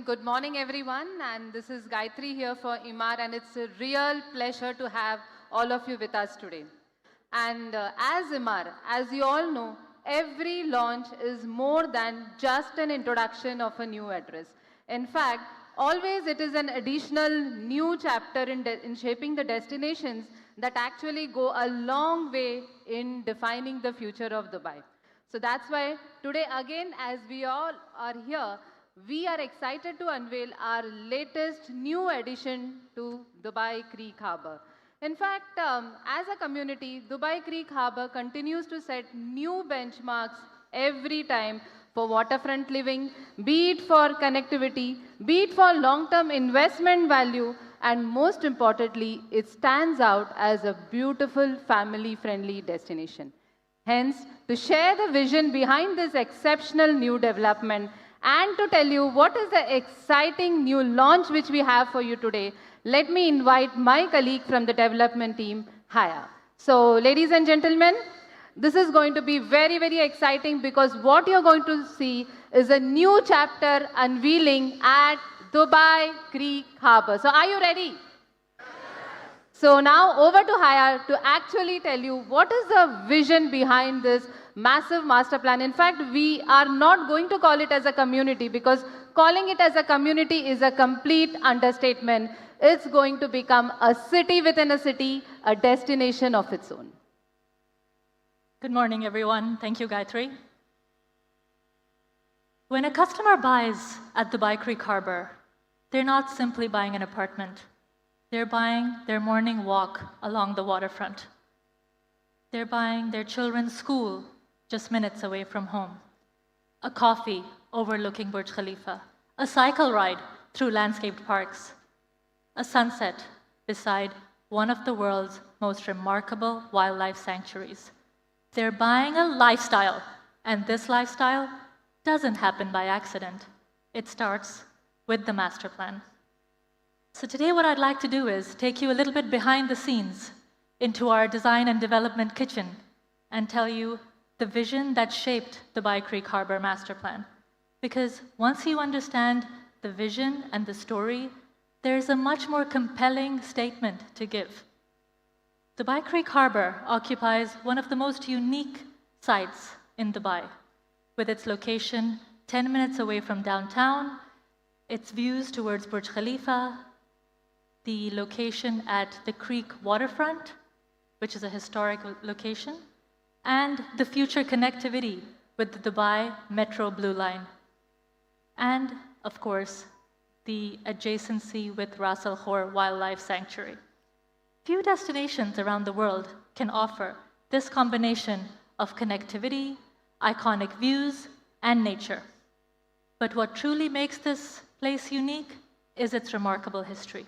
Good morning, everyone, and this is Gayatri here for Emaar, and it's a real pleasure to have all of you with us today. And as Emaar, as you all know, every launch is more than just an introduction of a new address. In fact, always it is an additional new chapter in shaping the destinations that actually go a long way in defining the future of Dubai. So that's why today again, as we all are here, we are excited to unveil our latest new addition to Dubai Creek Harbour. In fact, as a community, Dubai Creek Harbour continues to set new benchmarks every time for waterfront living, be it for connectivity, be it for long-term investment value, and most importantly, it stands out as a beautiful family-friendly destination. Hence, to share the vision behind this exceptional new development and to tell you what is the exciting new launch which we have for you today, let me invite my colleague from the development team, Haya. So, ladies and gentlemen, this is going to be very, very exciting because what you're going to see is a new chapter unveiling at Dubai Creek Harbour. So, are you ready? So now over to Haya to actually tell you what is the vision behind this massive master plan. In fact, we are not going to call it as a community because calling it as a community is a complete understatement. It's going to become a city within a city, a destination of its own. Good morning, everyone. Thank you, Gayatri. When a customer buys at Dubai Creek Harbour, they're not simply buying an apartment. They're buying their morning walk along the waterfront. They're buying their children's school just minutes away from home, a coffee overlooking Burj Khalifa, a cycle ride through landscaped parks, a sunset beside one of the world's most remarkable wildlife sanctuaries. They're buying a lifestyle, and this lifestyle doesn't happen by accident. It starts with the master plan. So today what I'd like to do is take you a little bit behind the scenes into our design and development kitchen and tell you the vision that shaped the Dubai Creek Harbour Master Plan. Because once you understand the vision and the story, there's a much more compelling statement to give. The Dubai Creek Harbour occupies one of the most unique sites in Dubai, with its location 10 minutes away from downtown, its views towards Burj Khalifa, the location at the creek waterfront, which is a historic location, and the future connectivity with the Dubai Metro Blue Line. And, of course, the adjacency with Ras Al Khor Wildlife Sanctuary. Few destinations around the world can offer this combination of connectivity, iconic views, and nature. But what truly makes this place unique is its remarkable history.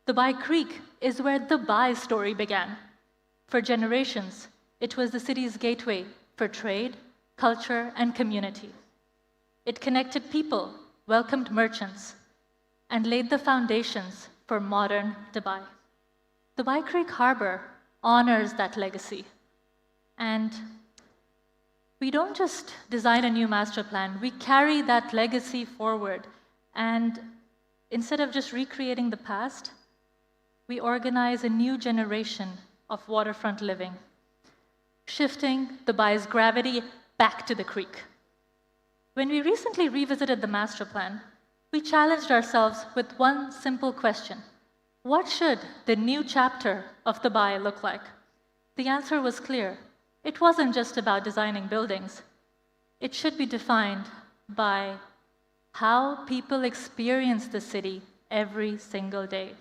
Dubai Creek is where Dubai's story began. For generations, it was the city's gateway for trade, culture, and community. It connected people, welcomed merchants, and laid the foundations for modern Dubai. Dubai Creek Harbour honors that legacy. And we don't just design a new master plan, we carry that legacy forward. And instead of just recreating the past, we organize a new generation of waterfront living, shifting Dubai's gravity back to the creek. When we recently revisited the master plan, we challenged ourselves with one simple question. What should the new chapter of Dubai look like? The answer was clear. It wasn't just about designing buildings. It should be defined by how people experience the city every single day.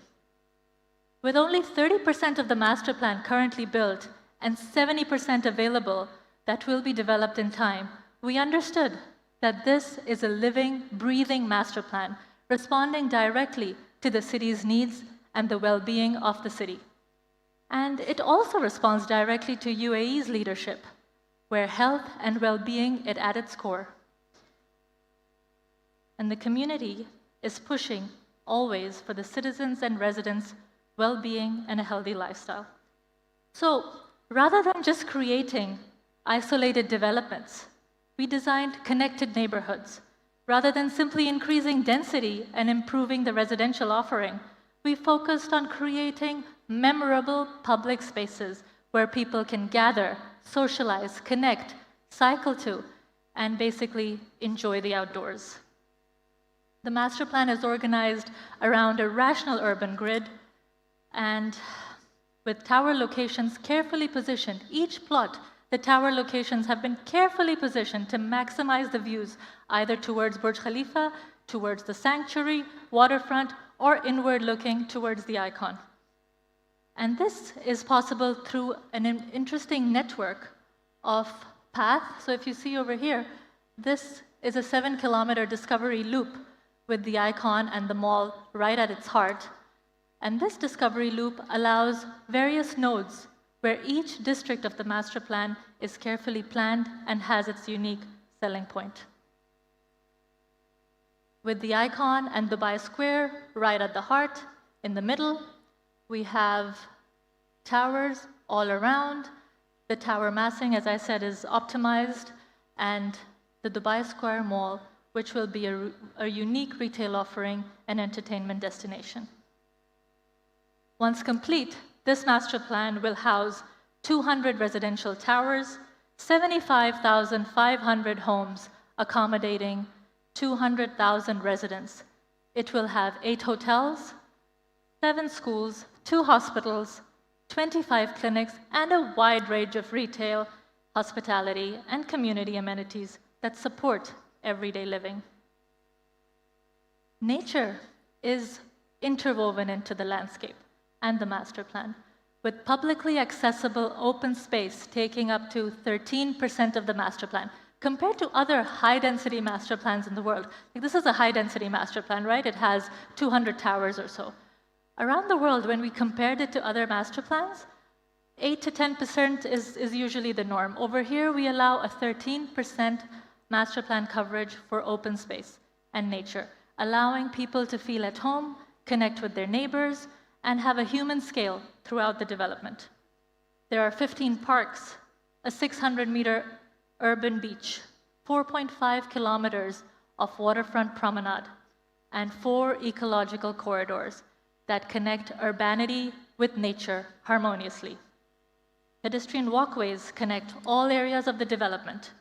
With only 30% of the master plan currently built and 70% available that will be developed in time, we understood that this is a living, breathing master plan, responding directly to the city's needs and the well-being of the city. And it also responds directly to UAE's leadership, where health and well-being is at its core. And the community is pushing always for the citizens and residents' well-being and a healthy lifestyle. So rather than just creating isolated developments, we designed connected neighborhoods Rather than simply increasing density and improving the residential offering, we focused on creating memorable public spaces where people can gather, socialize, connect, cycle to, and basically enjoy the outdoors. The master plan is organized around a rational urban grid and with tower locations carefully positioned. Each plot, the tower locations have been carefully positioned to maximize the views either towards Burj Khalifa, towards the sanctuary, waterfront, or inward looking towards the icon. And this is possible through an interesting network of paths. So if you see over here, this is a 7-kilometer discovery loop with the icon and the mall right at its heart. And this discovery loop allows various nodes where each district of the master plan is carefully planned and has its unique selling point. With the icon and Dubai Square right at the heart, in the middle, we have towers all around. The tower massing, as I said, is optimized, and the Dubai Square Mall, which will be a unique retail offering and entertainment destination. Once complete, this master plan will house 200 residential towers, 75,500 homes accommodating 200,000 residents. It will have 8 hotels, 7 schools, 2 hospitals, 25 clinics, and a wide range of retail, hospitality, and community amenities that support everyday living. Nature is interwoven into the landscape and the master plan, with publicly accessible open space taking up to 13% of the master plan. Compared to other high-density master plans in the world, like this is a high-density master plan, right? It has 200 towers or so. Around the world, when we compared it to other master plans, 8 to 10% is usually the norm. Over here, we allow a 13% master plan coverage for open space and nature, allowing people to feel at home, connect with their neighbors, and have a human scale throughout the development. There are 15 parks, a 600-meter urban beach, 4.5 kilometers of waterfront promenade, and 4 ecological corridors that connect urbanity with nature harmoniously. Pedestrian walkways connect all areas of the development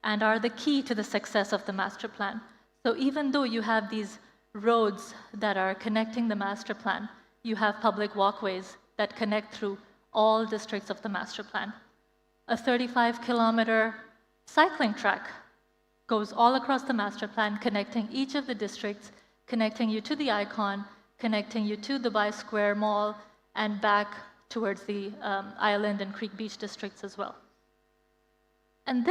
and are the key to the success of the master plan. So even though you have these roads that are connecting the master plan, you have public walkways that connect through all districts of the master plan. A 35-kilometer cycling track goes all across the master plan, connecting each of the districts, connecting you to the icon, connecting you to Dubai Square Mall, and back towards the Island and Creek Beach districts as well. And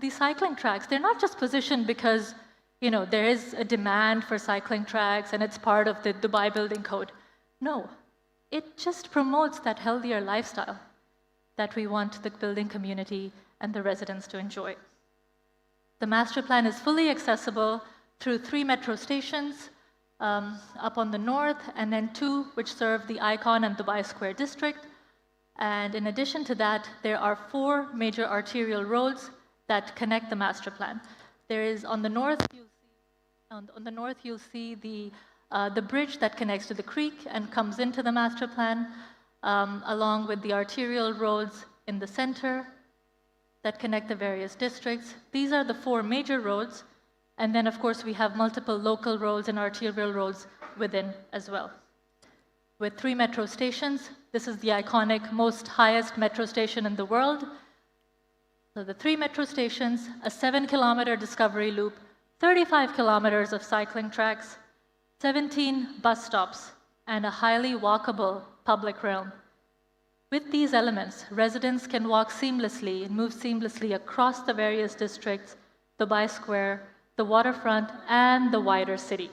these cycling tracks, they're not just positioned because there is a demand for cycling tracks and it's part of the Dubai Building Code. No, it just promotes that healthier lifestyle that we want the building community and the residents to enjoy. The master plan is fully accessible through 3 metro stations up on the north, and then 2 which serve the Icon and Dubai Square district. And in addition to that, there are 4 major arterial roads that connect the master plan. There is on the north, you'll see the bridge that connects to the creek and comes into the master plan, along with the arterial roads in the center that connect the various districts. These are the 4 major roads, and then of course we have multiple local roads and arterial roads within as well. With 3 metro stations, this is the iconic highest metro station in the world. So the 3 metro stations, a 7-kilometer discovery loop, 35 kilometers of cycling tracks, 17 bus stops, and a highly walkable public realm. With these elements, residents can walk seamlessly and move seamlessly across the various districts, Dubai Square, the waterfront, and the wider city.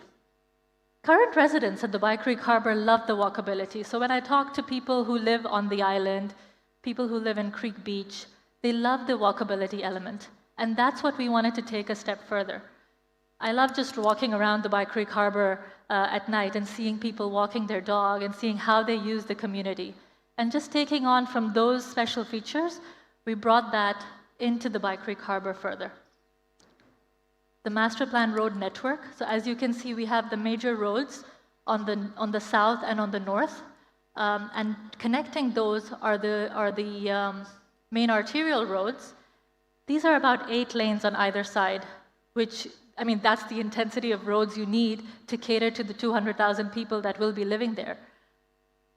Current residents at Dubai Creek Harbor love the walkability. So when I talk to people who live on the island, people who live in Creek Beach, they love the walkability element. And that's what we wanted to take a step further. I love just walking around Dubai Creek Harbor at night and seeing people walking their dog and seeing how they use the community. And just taking on from those special features, we brought that into Dubai Creek Harbor further. the master plan road network. So as you can see, we have the major roads on the south and on the north, and connecting those are the main arterial roads. These are about 8 lanes on either side, which, I mean, that's the intensity of roads you need to cater to the 200,000 people that will be living there.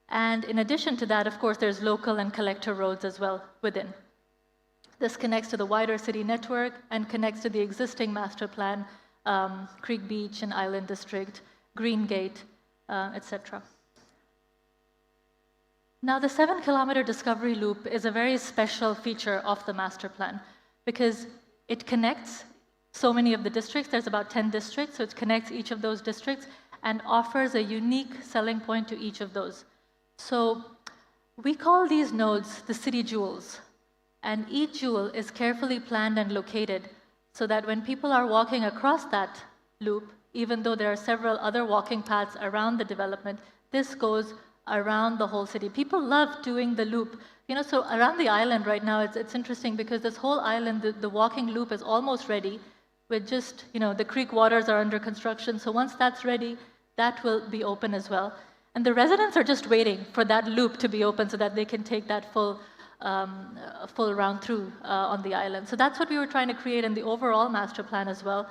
And in addition to that, of course, there's local and collector roads as well within. This connects to the wider city network and connects to the existing master plan, Creek Beach and Island District, Green Gate, etc. Now, the 7-kilometer Discovery Loop is a very special feature of the master plan because it connects so many of the districts. There's about 10 districts, so it connects each of those districts and offers a unique selling point to each of those. So we call these nodes the city jewels, and each jewel is carefully planned and located so that when people are walking across that loop, even though there are several other walking paths around the development, this goes around the whole city. People love doing the loop. You know, so around the island right now, it's interesting because this whole island, the walking loop is almost ready with just, you know, the creek waters are under construction. So once that's ready, that will be open as well. And the residents are just waiting for that loop to be open so that they can take that full round through on the island. So that's what we were trying to create in the overall master plan as well.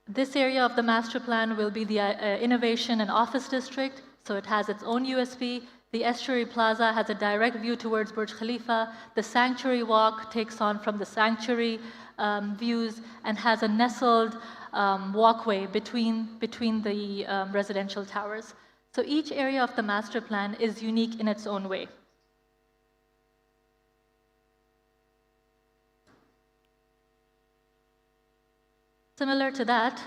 This area of the master plan will be the innovation and office district. So it has its own USP. The Estuary Plaza has a direct view towards Burj Khalifa. The Sanctuary Walk takes on from the Sanctuary views and has a nestled walkway between the residential towers. So each area of the master plan is unique in its own way. Similar to that,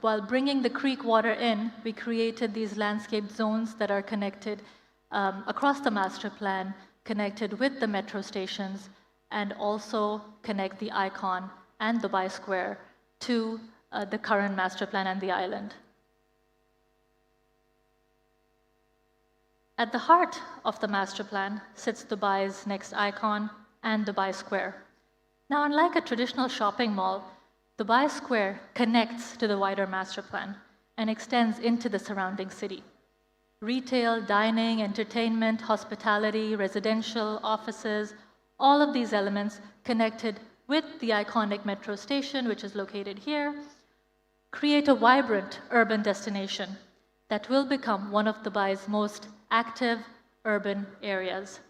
while bringing the creek water in, we created these landscape zones that are connected across the master plan, connected with the metro stations, and also connect the icon and Dubai Square to the current master plan and the island. At the heart of the master plan sits Dubai's next icon and Dubai Square. Now, unlike a traditional shopping mall, Dubai Square connects to the wider master plan and extends into the surrounding city. Retail, dining, entertainment, hospitality, residential, offices, all of these elements connected with the iconic metro station, which is located here, create a vibrant urban destination that will become one of Dubai's most active urban areas.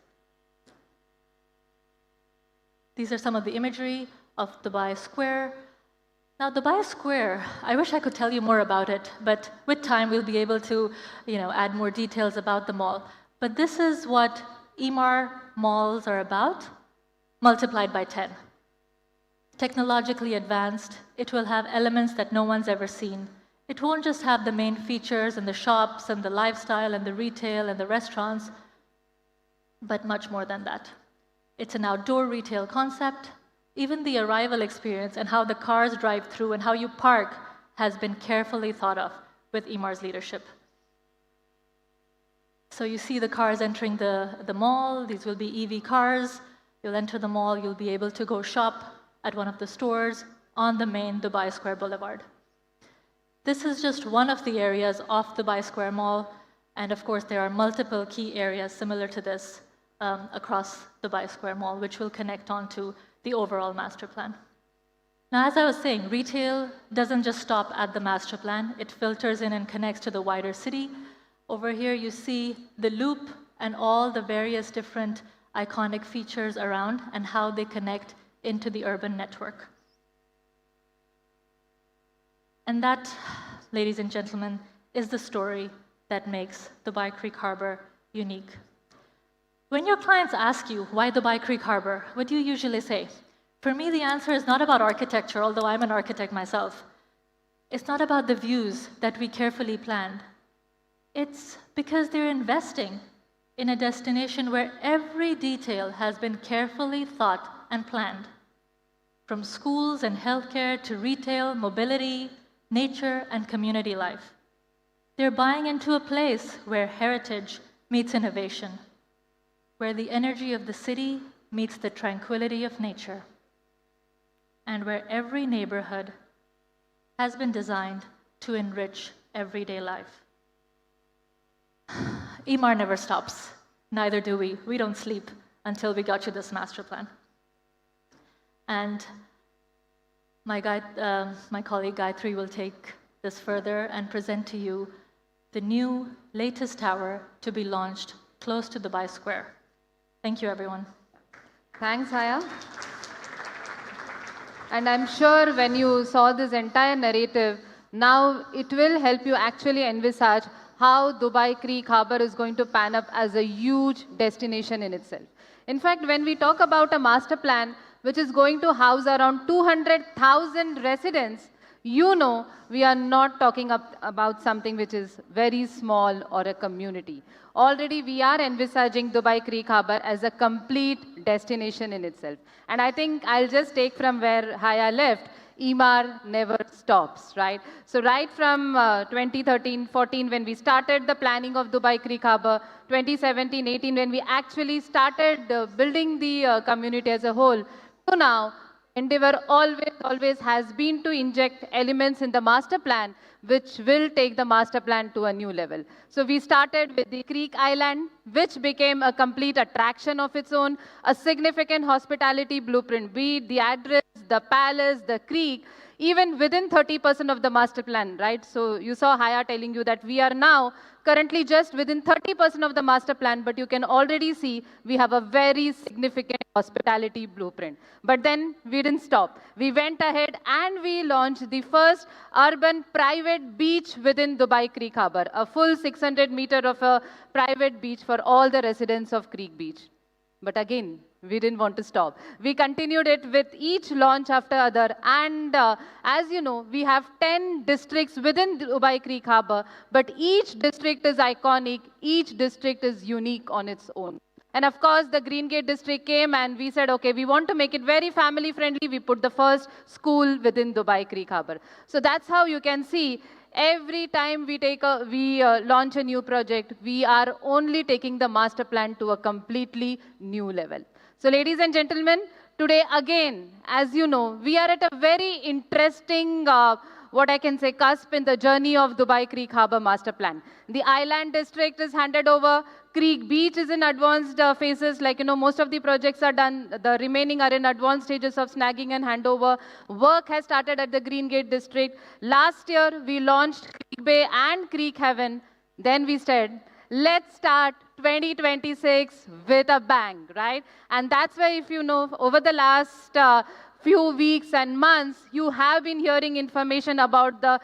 These are some of the imagery of Dubai Square. Now, Dubai Square, I wish I could tell you more about it, but with time we'll be able to, add more details about the mall. But this is what Emaar malls are about, multiplied by 10. Technologically advanced, it will have elements that no one's ever seen. It won't just have the main features and the shops and the lifestyle and the retail and the restaurants, but much more than that. It's an outdoor retail concept. Even the arrival experience and how the cars drive through and how you park has been carefully thought of with Emaar's leadership. So you see the cars entering the mall. These will be EV cars. You'll enter the mall. You'll be able to go shop at one of the stores on the main Dubai Square Boulevard. This is just one of the areas of Dubai Square Mall. And of course, there are multiple key areas similar to this across Dubai Square Mall, which will connect onto the overall master plan. Now, as I was saying, retail doesn't just stop at the master plan. It filters in and connects to the wider city. Over here, you see the loop and all the various different iconic features around and how they connect into the urban network. And that, ladies and gentlemen, is the story that makes Dubai Creek Harbor unique. When your clients ask you, why Dubai Creek Harbor, what do you usually say? For me, the answer is not about architecture, although I'm an architect myself. It's not about the views that we carefully planned. It's because they're investing in a destination where every detail has been carefully thought and planned. From schools and healthcare to retail, mobility, nature, and community life. They're buying into a place where heritage meets innovation, where the energy of the city meets the tranquility of nature, and where every neighborhood has been designed to enrich everyday life. Emaar never stops. Neither do we. We don't sleep until we got you this master plan. And my colleague Gayatri will take this further and present to you the new latest tower to be launched close to Dubai Square. Thank you, everyone. Thanks, Haya. And I'm sure when you saw this entire narrative, now it will help you actually envisage how Dubai Creek Harbour is going to pan up as a huge destination in itself. In fact, when we talk about a master plan which is going to house around 200,000 residents, you know we are not talking about something which is very small or a community. Already we are envisaging Dubai Creek Harbour as a complete destination in itself. And I think I'll just take from where Haya left. Emaar never stops, right? So right from 2013-14 when we started the planning of Dubai Creek Harbour, 2017-18 when we actually started building the community as a whole, to now, endeavor always has been to inject elements in the master plan which will take the master plan to a new level. So we started with the Creek Island, which became a complete attraction of its own, a significant hospitality blueprint, be it the address, the palace, the creek, even within 30% of the master plan, right? So you saw Haya telling you that we are now currently just within 30% of the master plan, but you can already see we have a very significant hospitality blueprint. But then we didn't stop. We went ahead and we launched the first urban private beach within Dubai Creek Harbour, a full 600 meter of a private beach for all the residents of Creek Beach. But again, we didn't want to stop. We continued it with each launch after other. And as you know, we have 10 districts within Dubai Creek Harbour, but each district is iconic. Each district is unique on its own. And of course, the Green Gate district came and we said, okay, we want to make it very family friendly. We put the first school within Dubai Creek Harbour. So that's how you can see every time we launch a new project, we are only taking the master plan to a completely new level. So ladies and gentlemen, today again, as you know, we are at a very interesting, what I can say, cusp in the journey of Dubai Creek Harbour Master Plan. The Island District is handed over. Creek Beach is in advanced phases. Like, you know, most of the projects are done. The remaining are in advanced stages of snagging and handover. Work has started at the Green Gate District. Last year, we launched Creek Bay and Creek Haven. Then we said, let's start 2026 with a bang, right? And that's why, if you know, over the last few weeks and months, you have been hearing information about the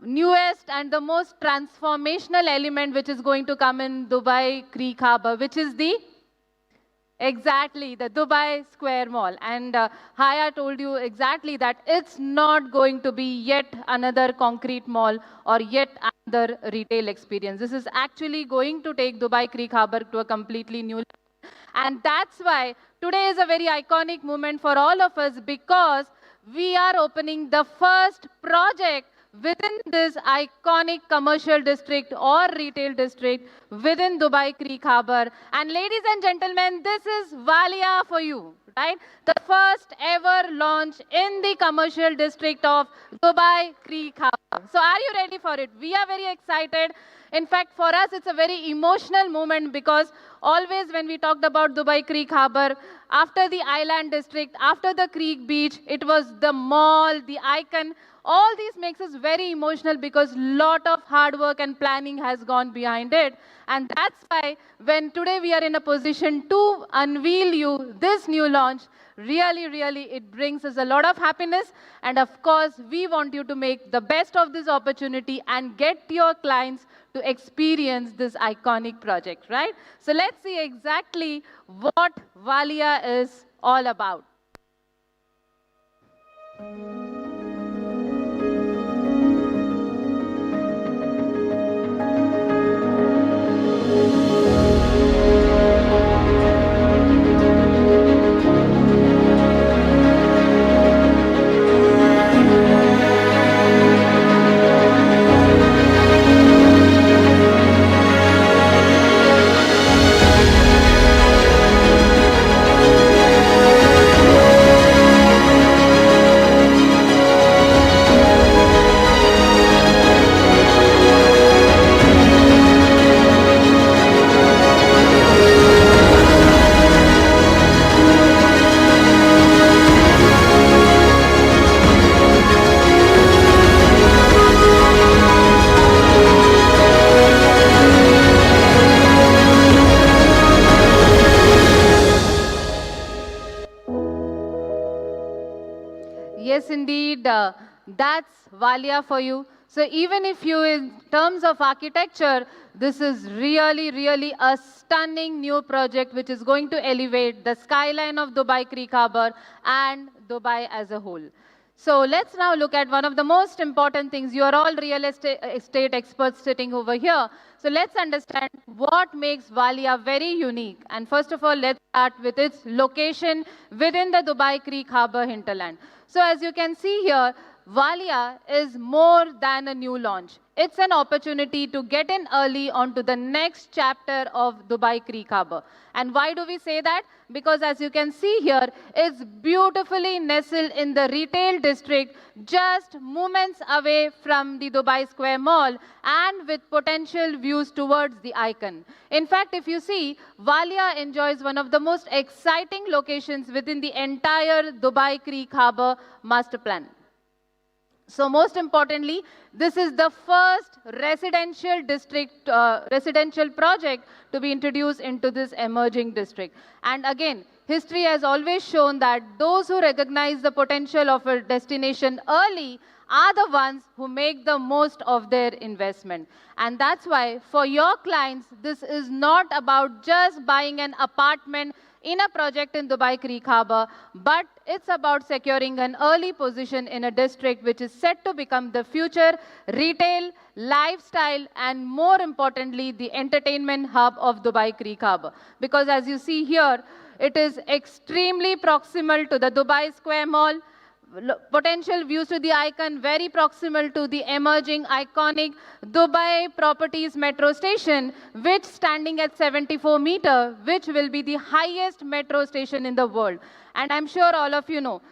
newest and the most transformational element which is going to come in Dubai Creek Harbour, which is the Dubai Square Mall. And Haya told you exactly that it's not going to be yet another concrete mall or yet another retail experience. This is actually going to take Dubai Creek Harbour to a completely new level. And that's why today is a very iconic moment for all of us, because we are opening the first project within this iconic commercial district or retail district within Dubai Creek Harbour. And ladies and gentlemen, this is Valia for you, right? The first ever launch in the commercial district of Dubai Creek Harbour. So are you ready for it? We are very excited. In fact, for us, it's a very emotional moment, because always when we talked about Dubai Creek Harbour, after the Island District, after the Creek Beach, it was the mall, the icon. All these makes us very emotional, because lot of hard work and planning has gone behind it. And that's why when today we are in a position to unveil you this new launch, really, it brings us a lot of happiness. And of course, we want you to make the best of this opportunity and get your clients to experience this iconic project, right? So let's see exactly what Valia is all about. that's Valia for you. So even if you, in terms of architecture, this is really, really a stunning new project which is going to elevate the skyline of Dubai Creek Harbour and Dubai as a whole. So let's now look at one of the most important things. You are all real estate experts sitting over here. So let's understand what makes Valia very unique. And first of all, let's start with its location within the Dubai Creek Harbour hinterland. So as you can see here, Valia is more than a new launch. It's an opportunity to get in early onto the next chapter of Dubai Creek Harbour. And why do we say that? Because as you can see here, it's beautifully nestled in the retail district, just moments away from the Dubai Square Mall and with potential views towards the icon. In fact, if you see, Valia enjoys one of the most exciting locations within the entire Dubai Creek Harbour master plan. So most importantly, this is the first residential project to be introduced into this emerging district. And again, history has always shown that those who recognize the potential of a destination early are the ones who make the most of their investment. And that's why for your clients, this is not about just buying an apartment in a project in Dubai Creek Harbour, but it's about securing an early position in a district which is set to become the future retail, lifestyle, and more importantly, the entertainment hub of Dubai Creek Harbour. Because as you see here, it is extremely proximal to the Dubai Square Mall, potential views to the icon, very proximal to the emerging iconic Dubai Properties metro station, which standing at 74 meters, which will be the highest metro station in the world. And I'm sure all of you know,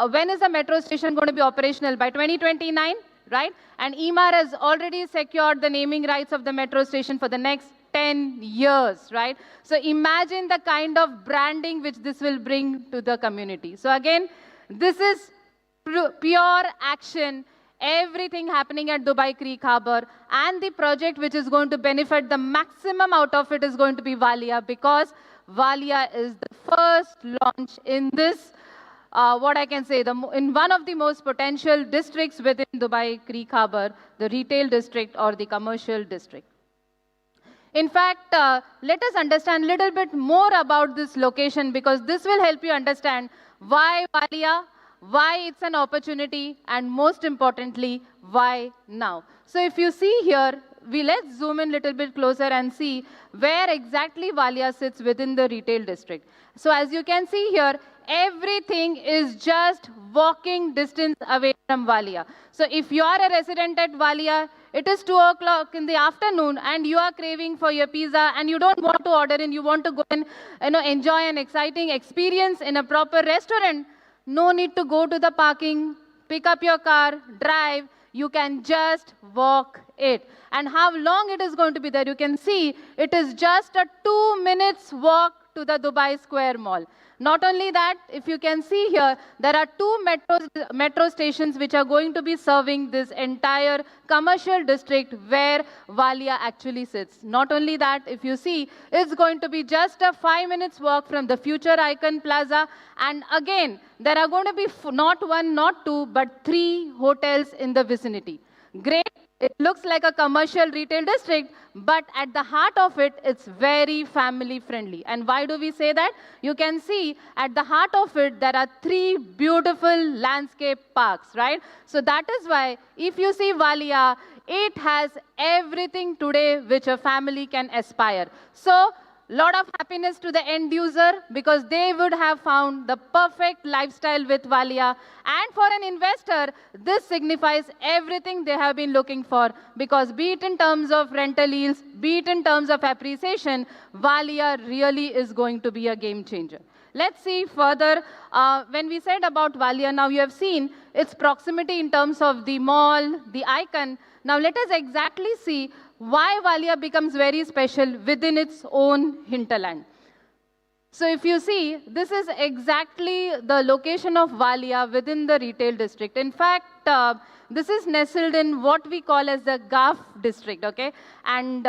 when is the metro station going to be operational? By 2029, right? And Emaar has already secured the naming rights of the metro station for the next 10 years, right? So imagine the kind of branding which this will bring to the community. So again, this is pure action, everything happening at Dubai Creek Harbour, and the project which is going to benefit the maximum out of it is going to be Valia, because Valia is the first launch in this, what I can say, in one of the most potential districts within Dubai Creek Harbour, the retail district or the commercial district. In fact, let us understand a little bit more about this location, because this will help you understand why Valia, why it's an opportunity, and most importantly, why now. So if you see here, let's zoom in a little bit closer and see where exactly Valia sits within the retail district. So as you can see here, everything is just walking distance away from Valia. So if you are a resident at Valia, it is 2 o'clock in the afternoon and you are craving for your pizza and you don't want to order and you want to go and enjoy an exciting experience in a proper restaurant, no need to go to the parking, pick up your car, drive. You can just walk it. And how long it is going to be there, you can see it is just a 2 minutes walk to the Dubai Square Mall. Not only that, if you can see here, there are 2 metro stations which are going to be serving this entire commercial district where Valia actually sits. Not only that, if you see, it's going to be just a 5 minutes walk from the future Icon Plaza. And again, there are going to be not 1, not 2, but 3 hotels in the vicinity. Great. It looks like a commercial retail district, but at the heart of it, it's very family friendly. And why do we say that? You can see at the heart of it, there are 3 beautiful landscape parks, right? So that is why if you see Valia, it has everything today which a family can aspire. So lot of happiness to the end user, because they would have found the perfect lifestyle with Valia. And for an investor, this signifies everything they have been looking for, because be it in terms of rental yields, be it in terms of appreciation, Valia really is going to be a game changer. Let's see further. When we said about Valia, now you have seen its proximity in terms of the mall, the icon. Now let us exactly see why Valia becomes very special within its own hinterland. So if you see, this is exactly the location of Valia within the retail district. In fact, this is nestled in what we call as the Ghaf District, okay? And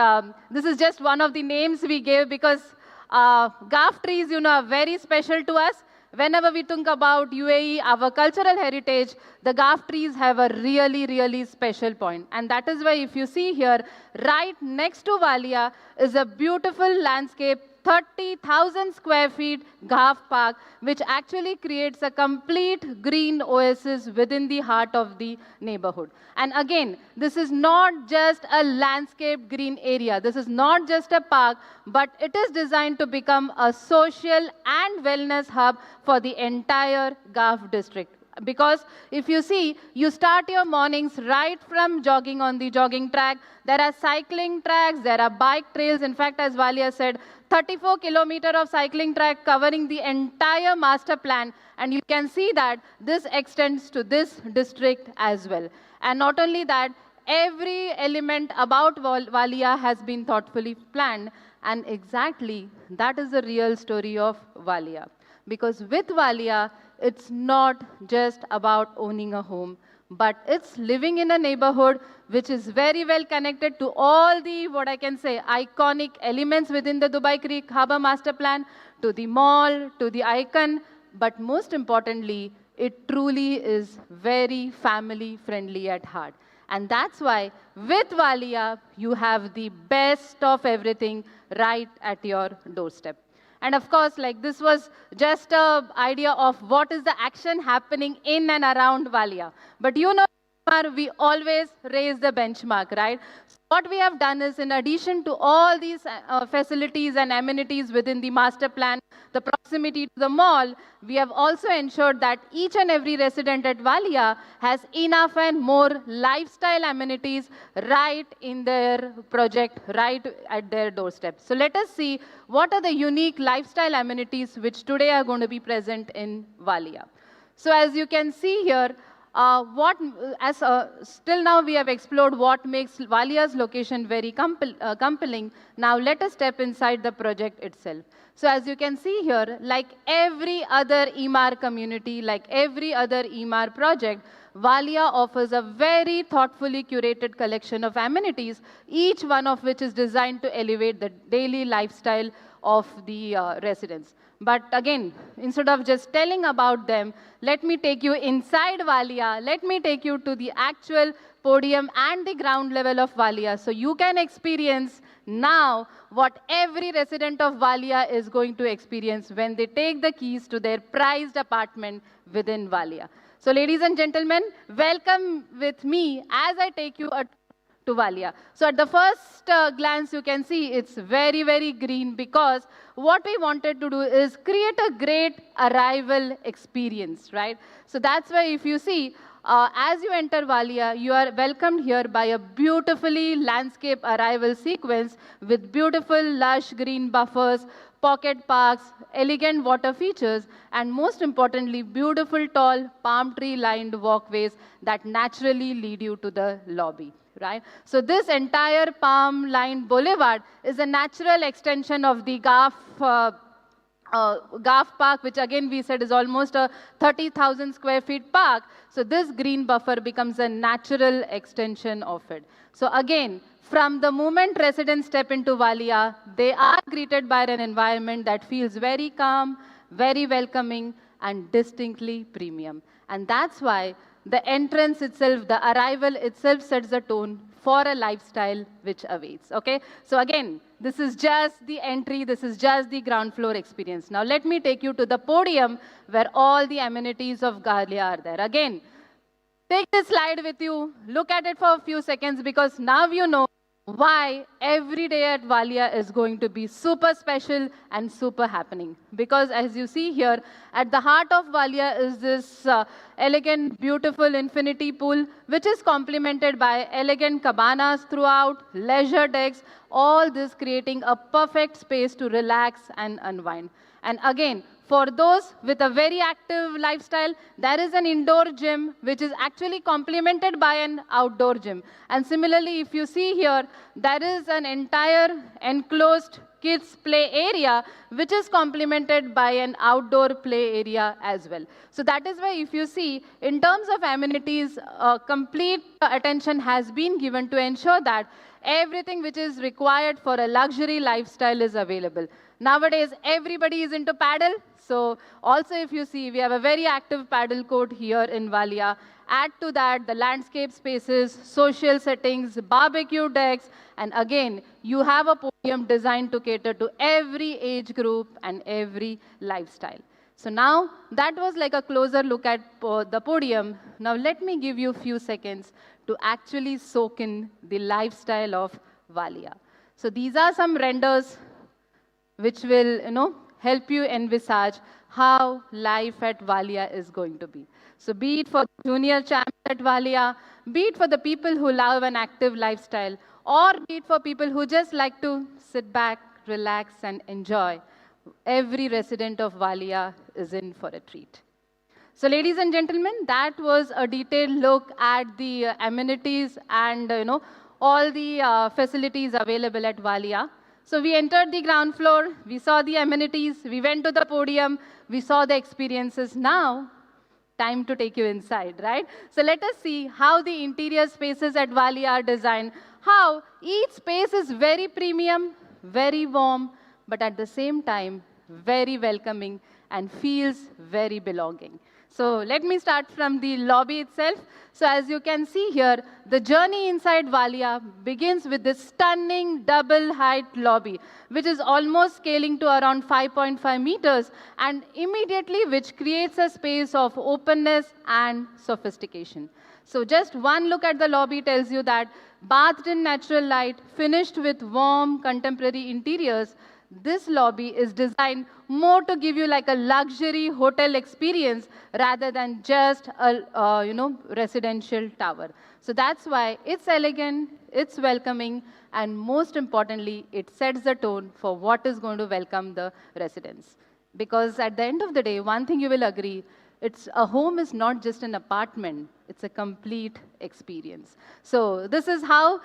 this is just one of the names we gave because Ghaf trees, are very special to us. whenever we think about UAE, our cultural heritage, the Ghaf trees have a really, really special point. And that is why if you see here, right next to Valia is a beautiful landscape, 30,000 square feet Ghaf Park, which actually creates a complete green oasis within the heart of the neighborhood. And again, this is not just a landscape green area. This is not just a park, but it is designed to become a social and wellness hub for the entire Ghaf district. Because if you see, you start your mornings right from jogging on the jogging track. There are cycling tracks, there are bike trails. In fact, as Valia said, 34 kilometers of cycling track covering the entire master plan. And you can see that this extends to this district as well. And not only that, every element about Valia has been thoughtfully planned. And exactly that is the real story of Valia. Because with Valia, it's not just about owning a home, but it's living in a neighborhood which is very well connected to all the, what I can say, iconic elements within the Dubai Creek Harbour Master Plan, to the mall, to the icon, but most importantly, it truly is very family friendly at heart. And that's why with Valia, you have the best of everything right at your doorstep. And of course, like this was just an idea of what is the action happening in and around Valia. But you know, we always raise the benchmark, right? So what we have done is, in addition to all these facilities and amenities within the master plan, the proximity to the mall, we have also ensured that each and every resident at Valia has enough and more lifestyle amenities right in their project, right at their doorstep. So let us see what are the unique lifestyle amenities which today are going to be present in Valia. So as you can see here, still now we have explored what makes Valia's location very compelling. Now let us step inside the project itself. So as you can see here, like every other Emaar community, like every other Emaar project, Valia offers a very thoughtfully curated collection of amenities, each one of which is designed to elevate the daily lifestyle of the residents. But again, instead of just telling about them, let me take you inside Valia. Let me take you to the actual podium and the ground level of Valia, so you can experience now what every resident of Valia is going to experience when they take the keys to their prized apartment within Valia. So ladies and gentlemen, welcome with me as I take you to Valia. So at the first glance, you can see it's very, very green, because what we wanted to do is create a great arrival experience, right? So that's why if you see, as you enter Valia, you are welcomed here by a beautifully landscape arrival sequence with beautiful lush green buffers, pocket parks, elegant water features, and most importantly, beautiful tall palm tree lined walkways that naturally lead you to the lobby. Right? So this entire palm-lined boulevard is a natural extension of the Ghaf Park, which again we said is almost a 30,000 square feet park. So this green buffer becomes a natural extension of it. So again, from the moment residents step into Valia, they are greeted by an environment that feels very calm, very welcoming, and distinctly premium. And that's why the entrance itself, the arrival itself sets the tone for a lifestyle which awaits, okay? So again, this is just the entry, this is just the ground floor experience. Now let me take you to the podium where all the amenities of Valia are there. Again, take this slide with you, look at it for a few seconds, because now you know why every day at Valia is going to be super special and super happening. Because as you see here, at the heart of Valia is this elegant, beautiful infinity pool, which is complemented by elegant cabanas throughout, leisure decks, all this creating a perfect space to relax and unwind. And again, for those with a very active lifestyle, there is an indoor gym which is actually complemented by an outdoor gym. And similarly, if you see here, there is an entire enclosed kids play area which is complemented by an outdoor play area as well. So that is why if you see, in terms of amenities, complete attention has been given to ensure that everything which is required for a luxury lifestyle is available. Nowadays, everybody is into paddle. So also if you see, we have a very active paddle court here in Valia. Add to that the landscape spaces, social settings, barbecue decks, and again, you have a podium designed to cater to every age group and every lifestyle. So now, that was like a closer look at the podium. Now let me give you a few seconds to actually soak in the lifestyle of Valia. So these are some renders which will, help you envisage how life at Valia is going to be. So be it for junior champs at Valia, be it for the people who love an active lifestyle, or be it for people who just like to sit back, relax, and enjoy, every resident of Valia is in for a treat. So ladies and gentlemen, that was a detailed look at the amenities and all the facilities available at Valia. So we entered the ground floor, we saw the amenities, we went to the podium, we saw the experiences. Now, time to take you inside, right? So let us see how the interior spaces at Valia are designed, how each space is very premium, very warm, but at the same time, very welcoming and feels very belonging. So let me start from the lobby itself. So as you can see here, the journey inside Valia begins with this stunning double height lobby, which is almost scaling to around 5.5 meters, and immediately which creates a space of openness and sophistication. So just one look at the lobby tells you that bathed in natural light, finished with warm contemporary interiors, this lobby is designed more to give you like a luxury hotel experience rather than just a residential tower. So that's why it's elegant, it's welcoming, and most importantly, it sets the tone for what is going to welcome the residents. Because at the end of the day, one thing you will agree, a home is not just an apartment, it's a complete experience. So this is how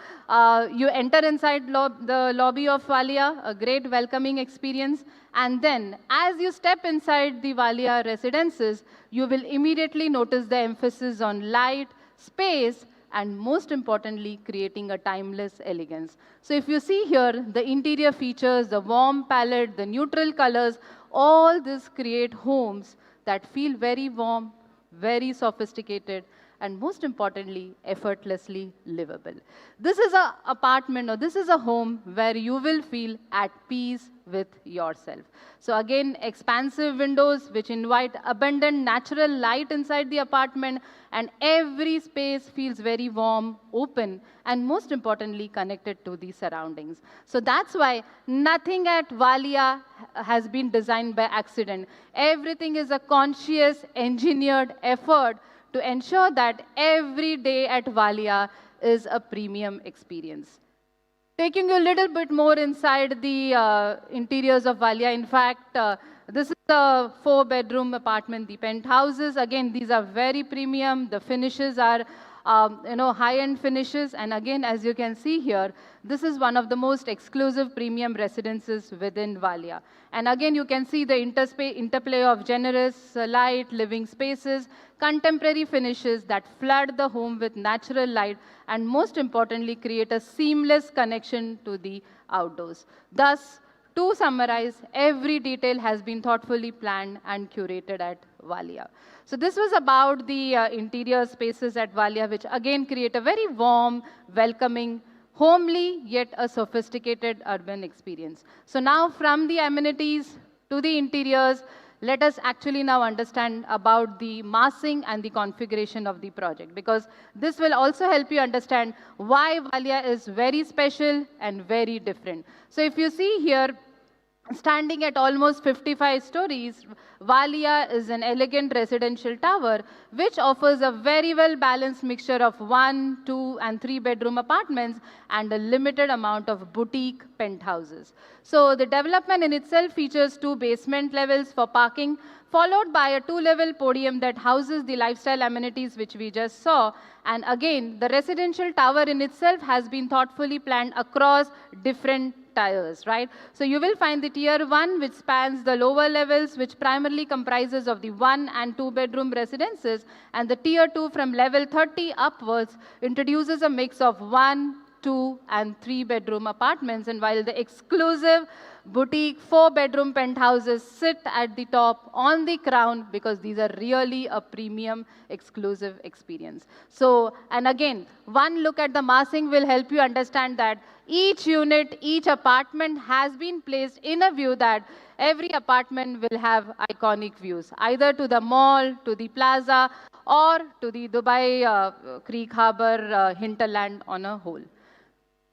you enter inside the lobby of Valia, a great welcoming experience. And then as you step inside the Valia residences, you will immediately notice the emphasis on light, space, and most importantly, creating a timeless elegance. So if you see here, the interior features, the warm palette, the neutral colors, all this create homes that feel very warm, very sophisticated, and most importantly, effortlessly livable. This is an apartment or this is a home where you will feel at peace with yourself. So again, expansive windows which invite abundant natural light inside the apartment, and every space feels very warm, open, and most importantly, connected to the surroundings. So that's why nothing at Valia has been designed by accident. Everything is a conscious, engineered effort to ensure that every day at Valia is a premium experience. Taking you a little bit more inside the interiors of Valia, in fact, this is a 4-bedroom apartment, the Penthouses. Again, these are very premium. The finishes are high-end finishes. And again, as you can see here, this is one of the most exclusive premium residences within Valia. And again, you can see the interplay of generous light, living spaces, contemporary finishes that flood the home with natural light, and most importantly, create a seamless connection to the outdoors. Thus, to summarize, every detail has been thoughtfully planned and curated at Valia. So this was about the interior spaces at Valia, which again create a very warm, welcoming, homely, yet a sophisticated urban experience. So now from the amenities to the interiors, let us actually now understand about the massing and the configuration of the project, because this will also help you understand why Valia is very special and very different. So if you see here, standing at almost 55 stories, Valia is an elegant residential tower which offers a very well-balanced mixture of 1, 2, and 3-bedroom apartments and a limited amount of boutique penthouses. So the development in itself features 2 basement levels for parking, followed by a 2-level podium that houses the lifestyle amenities which we just saw. And again, the residential tower in itself has been thoughtfully planned across different tiers, right? So you will find the tier 1, which spans the lower levels, which primarily comprises of the 1 and 2-bedroom residences, and the tier 2 from level 30 upwards introduces a mix of 1, 2 and 3 bedroom apartments, and while the exclusive boutique 4-bedroom penthouses sit at the top on the crown, because these are really a premium exclusive experience. So, and again, one look at the massing will help you understand that each unit, each apartment has been placed in a view that every apartment will have iconic views, either to the mall, to the plaza, or to the Dubai Creek Harbor hinterland on a whole.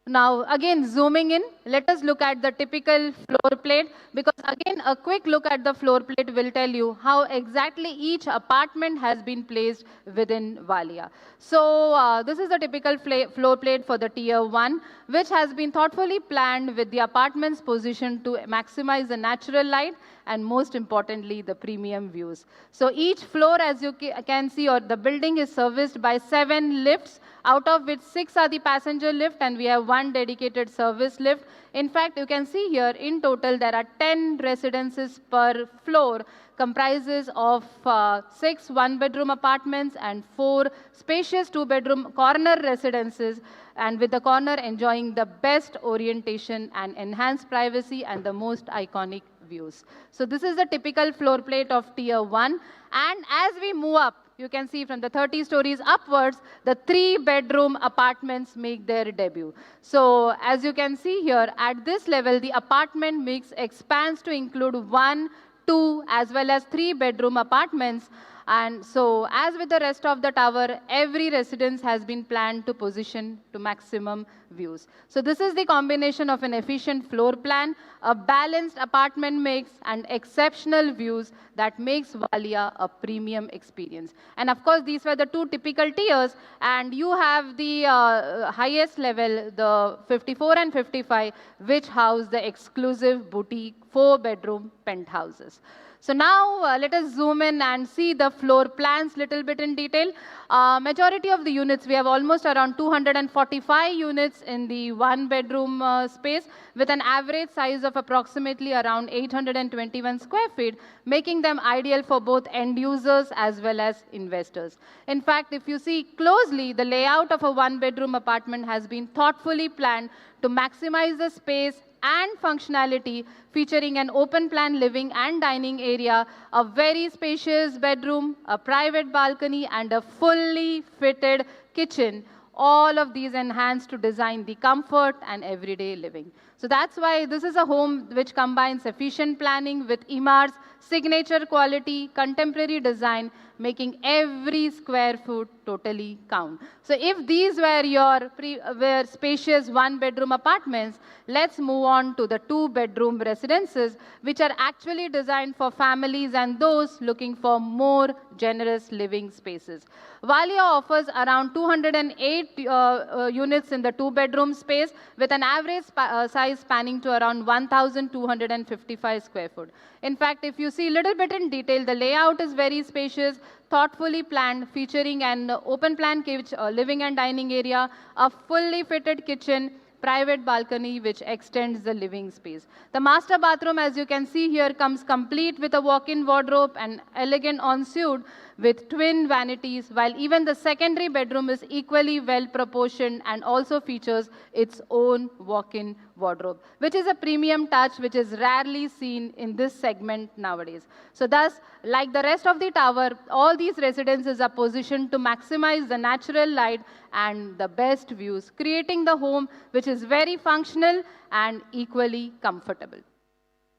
Now, again, zooming in, let us look at the typical floor plate, because again, a quick look at the floor plate will tell you how exactly each apartment has been placed within Valia. So, this is the typical floor plate for the Tier 1, which has been thoughtfully planned with the apartments positioned to maximize the natural light and, most importantly, the premium views. So, each floor, as you can see, or the building is serviced by 7 lifts, out of which 6 are the passenger lift, and we have 1 dedicated service lift. In fact, you can see here, in total, there are 10 residences per floor, comprises of 6 one-bedroom apartments and 4 spacious 2-bedroom corner residences, and with the corner enjoying the best orientation and enhanced privacy and the most iconic views. So this is the typical floor plate of Tier 1. And as we move up, you can see from the 30 stories upwards, the 3-bedroom apartments make their debut. So as you can see here, at this level, the apartment mix expands to include 1, 2, as well as 3-bedroom apartments. And so, as with the rest of the tower, every residence has been planned to position to maximum views. So this is the combination of an efficient floor plan, a balanced apartment mix, and exceptional views that makes Valia a premium experience. And of course, these were the 2 typical tiers, and you have the highest level, the 54 and 55, which house the exclusive boutique 4-bedroom penthouses. So now let us zoom in and see the floor plans little bit in detail. Majority of the units, we have almost around 245 units in the 1-bedroom space, with an average size of approximately around 821 square feet, making them ideal for both end users as well as investors. In fact, if you see closely, the layout of a 1-bedroom apartment has been thoughtfully planned to maximize the space and functionality, featuring an open plan living and dining area, a very spacious bedroom, a private balcony, and a fully fitted kitchen. All of these enhanced to design the comfort and everyday living. So that's why this is a home which combines efficient planning with Emaar's signature quality, contemporary design, making every square foot totally count. So if these were your spacious 1-bedroom apartments, let's move on to the 2-bedroom residences, which are actually designed for families and those looking for more generous living spaces. Valia offers around 208 units in the 2-bedroom space, with an average size spanning to around 1,255 square foot. In fact, if you see a little bit in detail, the layout is very spacious, thoughtfully planned, featuring an open plan living and dining area, a fully fitted kitchen, private balcony which extends the living space. The master bathroom, as you can see here, comes complete with a walk-in wardrobe and elegant ensuite with twin vanities, while even the secondary bedroom is equally well proportioned and also features its own walk-in wardrobe, which is a premium touch which is rarely seen in this segment nowadays. So thus, like the rest of the tower, all these residences are positioned to maximize the natural light and the best views, creating the home which is very functional and equally comfortable.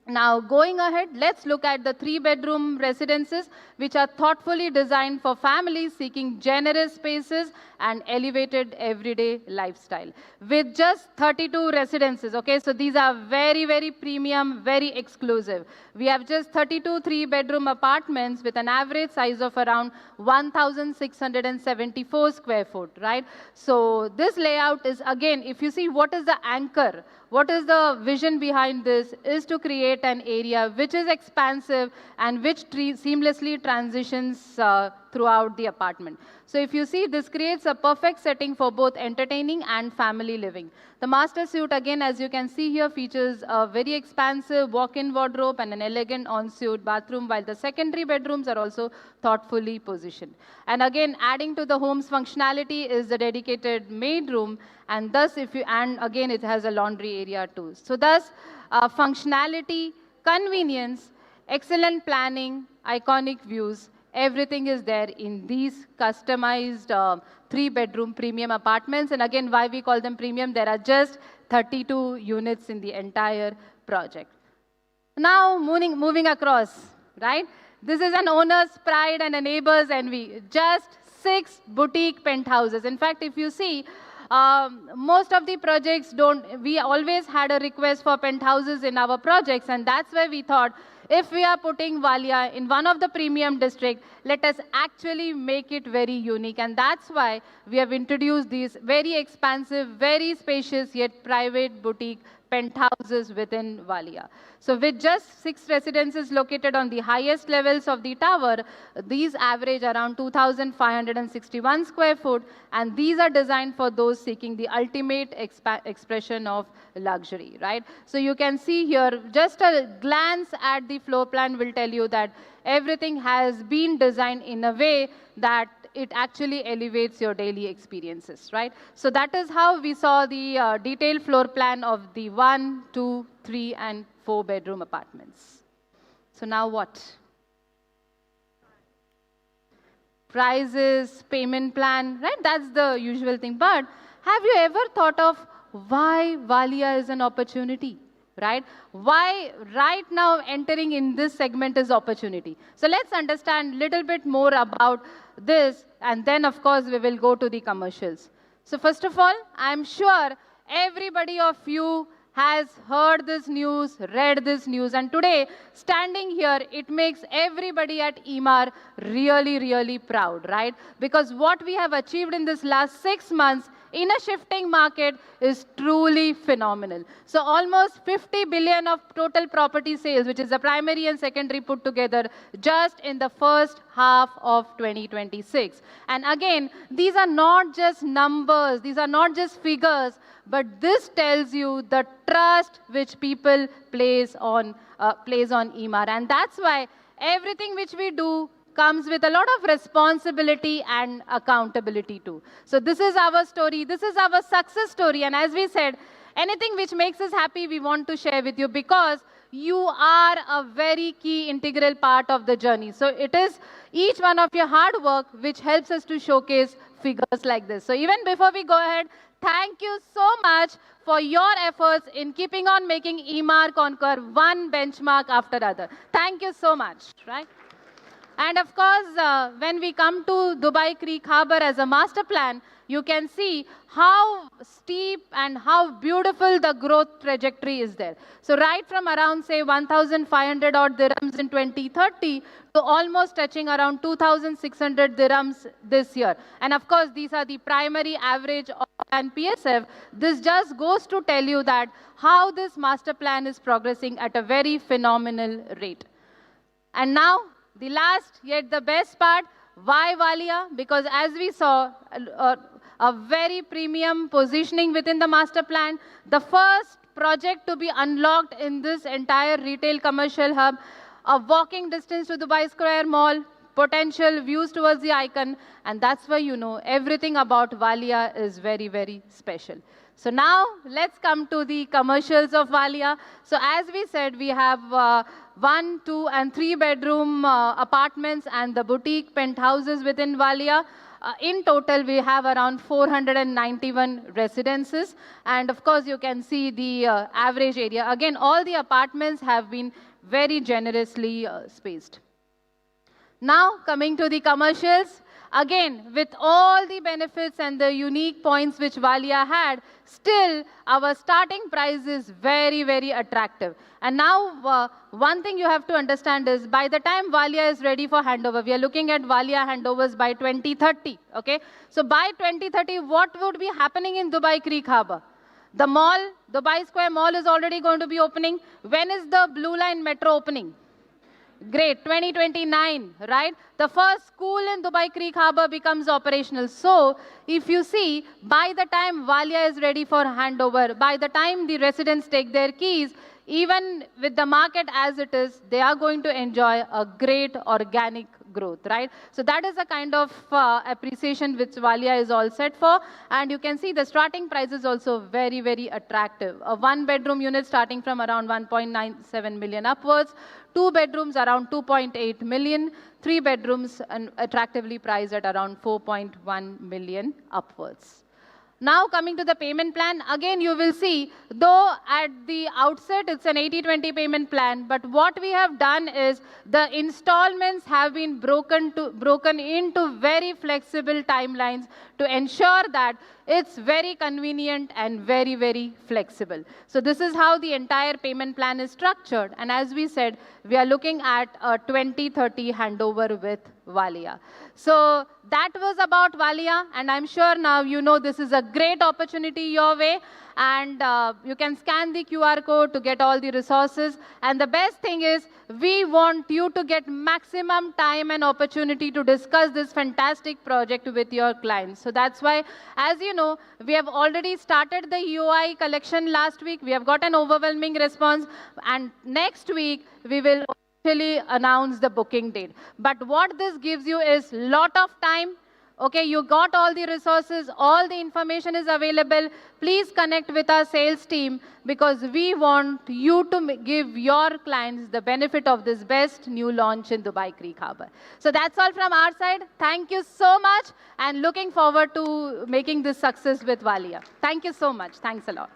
Now, going ahead, let's look at the 3-bedroom residences, which are thoughtfully designed for families seeking generous spaces and elevated everyday lifestyle. With just 32 residences, okay, so these are very, very premium, very exclusive. We have just 32 3-bedroom apartments with an average size of around 1,674 square foot, right? So this layout is, again, if you see what is the anchor, what is the vision behind this, is to create an area which is expansive and which seamlessly transitions throughout the apartment. So if you see, this creates a perfect setting for both entertaining and family living. The master suite, again, as you can see here, features a very expansive walk-in wardrobe and an elegant ensuite bathroom, while the secondary bedrooms are also thoughtfully positioned. And again, adding to the home's functionality is the dedicated maid room, and thus, and again, it has a laundry area too. So thus, functionality, convenience, excellent planning, iconic views, everything is there in these customized 3-bedroom premium apartments. And again, why we call them premium, there are just 32 units in the entire project. Now, moving across, right? This is an owner's pride and a neighbor's envy. Just 6 boutique penthouses. In fact, if you see, most of the projects we always had a request for penthouses in our projects, and that's where we thought, if we are putting Valia in one of the premium districts, let us actually make it very unique. And that's why we have introduced these very expansive, very spacious, yet private boutique penthouses within Valia. So with just 6 residences located on the highest levels of the tower, these average around 2,561 square foot, and these are designed for those seeking the ultimate expression of luxury, right? So you can see here, just a glance at the floor plan will tell you that everything has been designed in a way that it actually elevates your daily experiences, right? So that is how we saw the detailed floor plan of the 1, 2, 3, and 4-bedroom apartments. So now what? Prices, payment plan, right? That's the usual thing. But have you ever thought of why Valia is an opportunity? Right? Why right now entering in this segment is opportunity? So let's understand a little bit more about this, and then of course we will go to the commercials. So first of all, I'm sure everybody of you has heard this news, read this news, and today, standing here, it makes everybody at Emaar really, really proud, right? Because what we have achieved in this last 6 months in a shifting market is truly phenomenal. So almost 50 billion of total property sales, which is the primary and secondary put together, just in the first half of 2026. And again, these are not just numbers, these are not just figures, but this tells you the trust which people place on Emaar. And that's why everything which we do comes with a lot of responsibility and accountability too. So this is our story, this is our success story, and as we said, anything which makes us happy we want to share with you, because you are a very key integral part of the journey. So it is each one of your hard work which helps us to showcase figures like this. So even before we go ahead, thank you so much for your efforts in keeping on making Emaar conquer one benchmark after other. Thank you so much, right? And of course, when we come to Dubai Creek Harbour as a master plan, you can see how steep and how beautiful the growth trajectory is there. So right from around, say, 1,500 odd dirhams in 2030 to almost touching around 2,600 dirhams this year. And of course, these are the primary average and PSF. This just goes to tell you that how this master plan is progressing at a very phenomenal rate. And now, the last yet the best part, why Valia? Because as we saw, a very premium positioning within the master plan, the first project to be unlocked in this entire retail commercial hub, a walking distance to Dubai Square Mall, potential views towards the icon, and that's why you know everything about Valia is very, very special. So now let's come to the commercials of Valia. So as we said, we have 1, 2, and 3-bedroom apartments and the boutique penthouses within Valia. In total, we have around 491 residences. And of course, you can see the average area. Again, all the apartments have been very generously spaced. Now, coming to the commercials. Again, with all the benefits and the unique points which Valia had, still our starting price is very, very attractive. And now, one thing you have to understand is, by the time Valia is ready for handover, we are looking at Valia handovers by 2030, okay? So by 2030, what would be happening in Dubai Creek Harbour? The mall, Dubai Square Mall is already going to be opening. When is the Blue Line Metro opening? Great, 2029, right? The first school in Dubai Creek Harbour becomes operational. So, if you see, by the time Valia is ready for handover, by the time the residents take their keys, even with the market as it is, they are going to enjoy a great organic growth, right? So that is a kind of appreciation which Valia is all set for. And you can see the starting price is also very, very attractive. A one-bedroom unit starting from around 1.97 million upwards, two bedrooms around 2.8 million, three bedrooms attractively priced at around 4.1 million upwards. Now coming to the payment plan, again you will see, though at the outset it's an 80-20 payment plan, but what we have done is the installments have been broken into very flexible timelines to ensure that it's very convenient and very, very flexible. So this is how the entire payment plan is structured. And as we said, we are looking at a 2030 handover with Valia. So that was about Valia, and I'm sure now you know this is a great opportunity your way, and you can scan the QR code to get all the resources. And the best thing is, we want you to get maximum time and opportunity to discuss this fantastic project with your clients. So that's why, as you know, we have already started the UI collection last week. We have got an overwhelming response, and next week we will announce the booking date. But what this gives you is lot of time. Okay, you got all the resources, all the information is available. Please connect with our sales team, because we want you to give your clients the benefit of this best new launch in Dubai Creek Harbour. So that's all from our side. Thank you so much, and looking forward to making this success with Valia. Thank you so much. Thanks a lot.